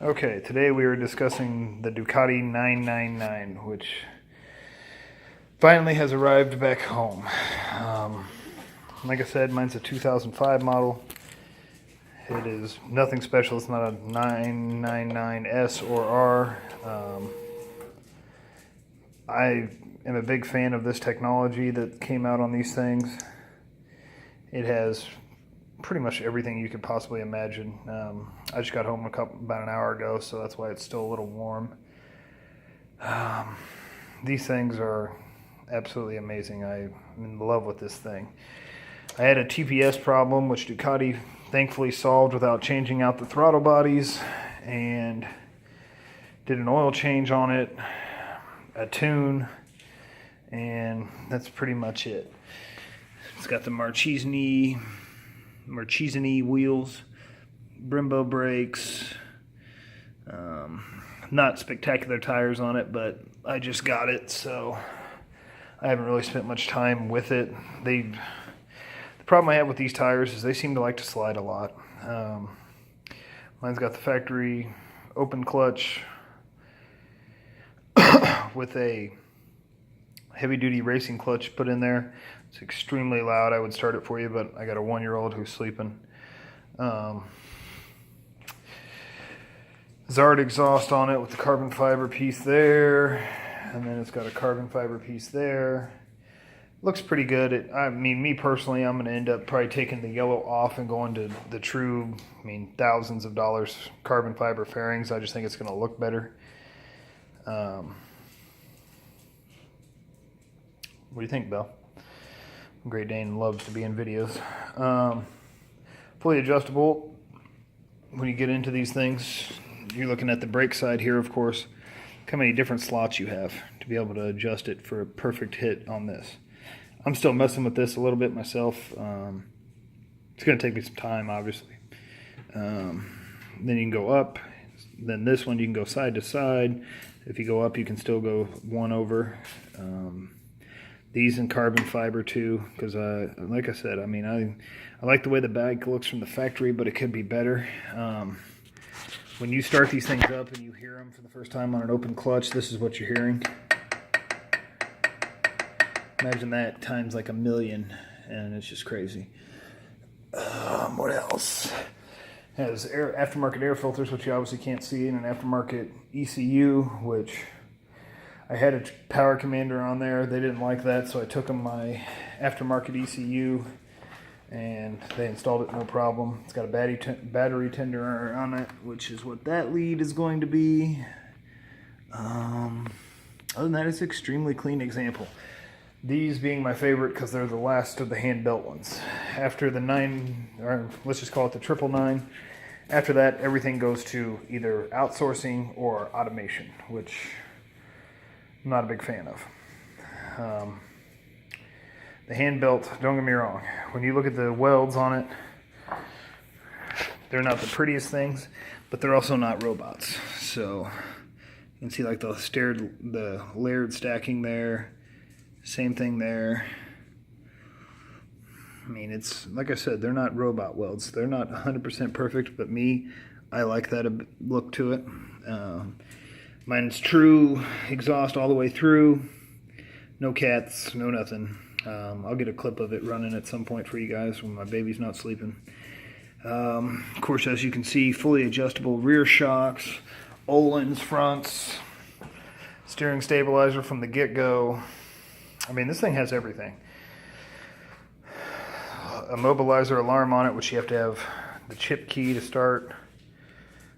Okay, today we are discussing the Ducati 999, which finally has arrived back home. Like I said, mine's a 2005 model. It is nothing special. It's not a 999S or R. I am a big fan of this technology that came out on these things. It has pretty much everything you could possibly imagine. I just got home about an hour ago, so that's why it's still a little warm. These things are absolutely amazing. I'm in love with this thing. I had a TPS problem, which Ducati thankfully solved without changing out the throttle bodies, and did an oil change on it, a tune, and that's pretty much it. It's got the Marchesini wheels, Brembo brakes, not spectacular tires on it, but I just got it, so I haven't really spent much time with it. The problem I have with these tires is they seem to like to slide a lot. Mine's got the factory open clutch with a heavy-duty racing clutch put in there. It's extremely loud. I would start it for you, but I got a 1-year-old who's sleeping. Zard exhaust on it with the carbon fiber piece there, and then it's got a carbon fiber piece there. Looks pretty good. I mean, me personally, I'm going to end up probably taking the yellow off and going to the true, thousands of dollars carbon fiber fairings. I just think it's going to look better. What do you think, Bill? Great Dane loves to be in videos. Fully adjustable. When you get into these things, you're looking at the brake side here, of course. Look how many different slots you have to be able to adjust it for a perfect hit on this. I'm still messing with this a little bit myself. It's going to take me some time, obviously. Then you can go up. Then this one you can go side to side. If you go up, you can still go one over. These in carbon fiber too, because like I said, I like the way the bag looks from the factory, but it could be better. When you start these things up and you hear them for the first time on an open clutch, this is what you're hearing. Imagine that times like 1,000,000, and it's just crazy. What else? It has aftermarket air filters, which you obviously can't see, and an aftermarket ECU, which I had a power commander on there. They didn't like that, so I took them my aftermarket ECU, and they installed it no problem. It's got a battery tender on it, which is what that lead is going to be. Other than that, it's an extremely clean example. These being my favorite because they're the last of the hand belt ones. After the 9, or let's just call it the 999, after that, everything goes to either outsourcing or automation, which I'm not a big fan of. The hand belt, don't get me wrong, when you look at the welds on it, they're not the prettiest things, but they're also not robots. So you can see like the layered stacking there, same thing there. It's like I said, they're not robot welds. They're not 100% perfect, but I like that look to it. Mine's true exhaust all the way through. No cats, no nothing. I'll get a clip of it running at some point for you guys when my baby's not sleeping. Of course, as you can see, fully adjustable rear shocks, Öhlins fronts, steering stabilizer from the get-go. This thing has everything. A mobilizer alarm on it, which you have to have the chip key to start.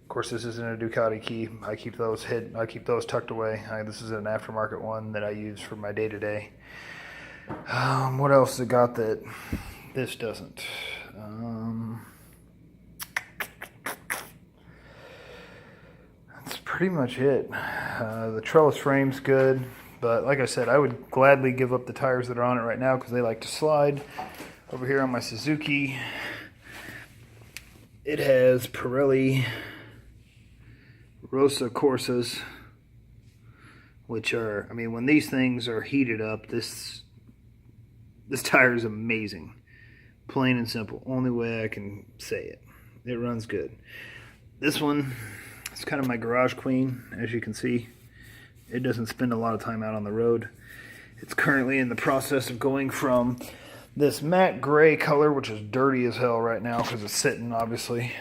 Of course, this isn't a Ducati key. I keep those hidden. I keep those tucked away. This is an aftermarket one that I use for my day-to-day. What else has it got that this doesn't? That's pretty much it. The trellis frame's good, but like I said, I would gladly give up the tires that are on it right now because they like to slide. Over here on my Suzuki, it has Pirelli Rosa Corsas, which are, when these things are heated up, this tire is amazing. Plain and simple. Only way I can say it. It runs good. This one It's kind of my garage queen, as you can see. It doesn't spend a lot of time out on the road. It's currently in the process of going from this matte gray color, which is dirty as hell right now because it's sitting, obviously.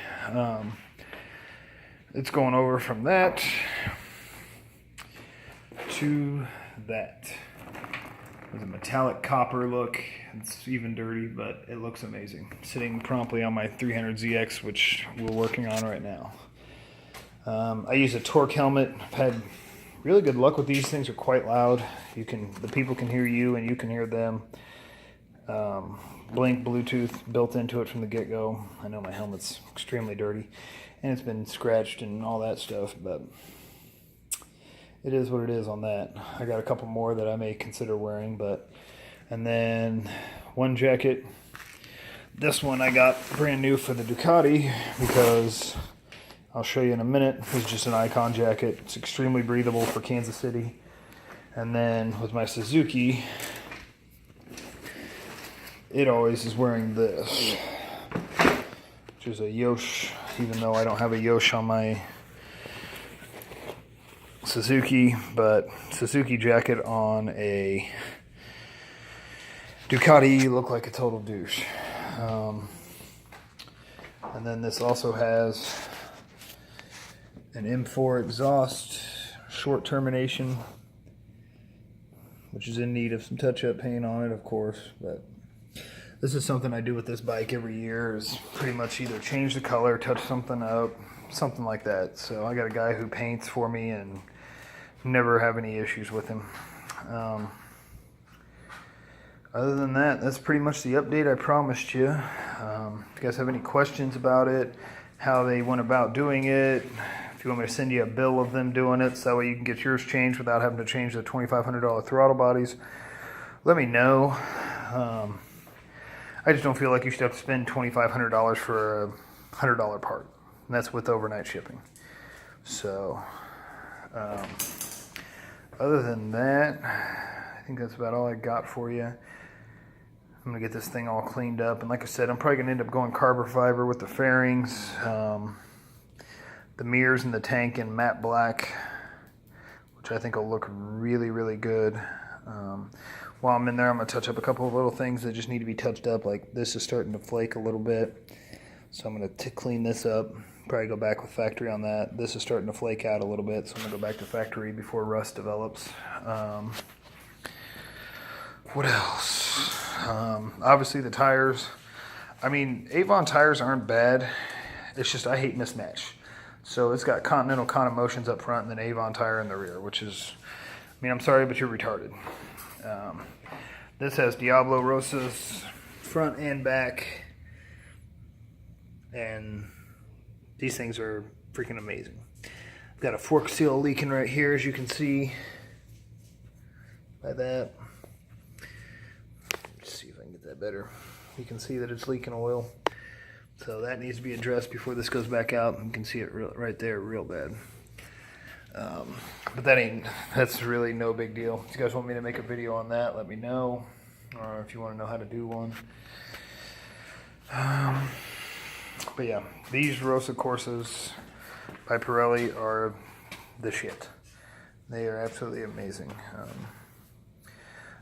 It's going over from that to that. With a metallic copper look. It's even dirty, but it looks amazing. Sitting promptly on my 300ZX, which we're working on right now. I use a torque helmet. I've had really good luck with these. Things are quite loud. The people can hear you and you can hear them. Blink Bluetooth built into it from the get-go. I know my helmet's extremely dirty and it's been scratched and all that stuff, but it is what it is on that. I got a couple more that I may consider wearing, and then one jacket. This one I got brand new for the Ducati because I'll show you in a minute. It's just an Icon jacket. It's extremely breathable for Kansas City. And then with my Suzuki, it always is wearing this, which is a Yosh, even though I don't have a Yosh on my Suzuki, but Suzuki jacket on a Ducati look like a total douche. And then this also has an M4 exhaust, short termination, which is in need of some touch-up paint on it, of course, but this is something I do with this bike every year, is pretty much either change the color, touch something up, something like that. So I got a guy who paints for me and never have any issues with him. Other than that, that's pretty much the update I promised you. If you guys have any questions about it, how they went about doing it, if you want me to send you a bill of them doing it so that way you can get yours changed without having to change the $2,500 throttle bodies, let me know. I just don't feel like you should have to spend $2,500 for a $100 part. And that's with overnight shipping. So, other than that, I think that's about all I got for you. I'm going to get this thing all cleaned up. And like I said, I'm probably going to end up going carbon fiber with the fairings, the mirrors and the tank in matte black, which I think will look really, really good. While I'm in there, I'm going to touch up a couple of little things that just need to be touched up. Like this is starting to flake a little bit. So I'm going to clean this up. Probably go back with factory on that. This is starting to flake out a little bit, so I'm going to go back to factory before rust develops. What else? Obviously the tires. I mean, Avon tires aren't bad. It's just I hate mismatch. So it's got Continental Con Motions up front and then Avon tire in the rear, which is, I mean, I'm sorry, but you're retarded. This has Diablo Rosas front and back, and these things are freaking amazing. I've got a fork seal leaking right here, as you can see by that. Let's see if I can get that better. You can see that it's leaking oil. So that needs to be addressed before this goes back out. You can see it right there real bad. But that's really no big deal. If you guys want me to make a video on that, let me know. Or if you want to know how to do one. But yeah, these Rosa Corsas by Pirelli are the shit. They are absolutely amazing.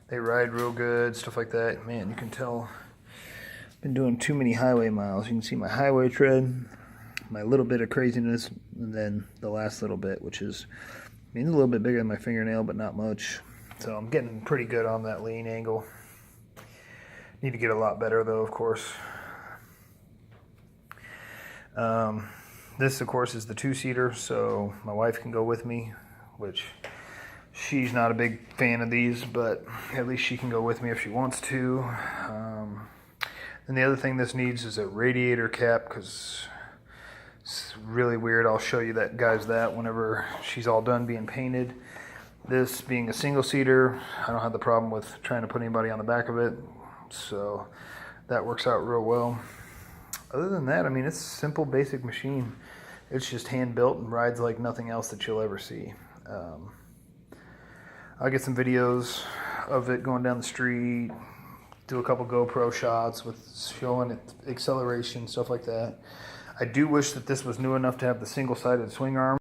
They ride real good, stuff like that. Man, you can tell I've been doing too many highway miles. You can see my highway tread, my little bit of craziness, and then the last little bit, which is, I mean, a little bit bigger than my fingernail, but not much. So I'm getting pretty good on that lean angle. Need to get a lot better though, of course. This, of course, is the two-seater, so my wife can go with me, which she's not a big fan of these, but at least she can go with me if she wants to. And the other thing this needs is a radiator cap, because it's really weird. I'll show you that, guys, that whenever she's all done being painted. This being a single-seater, I don't have the problem with trying to put anybody on the back of it, so that works out real well. Other than that, I mean, it's a simple, basic machine. It's just hand-built and rides like nothing else that you'll ever see. I'll get some videos of it going down the street, do a couple GoPro shots with showing it acceleration, stuff like that. I do wish that this was new enough to have the single-sided swing arm.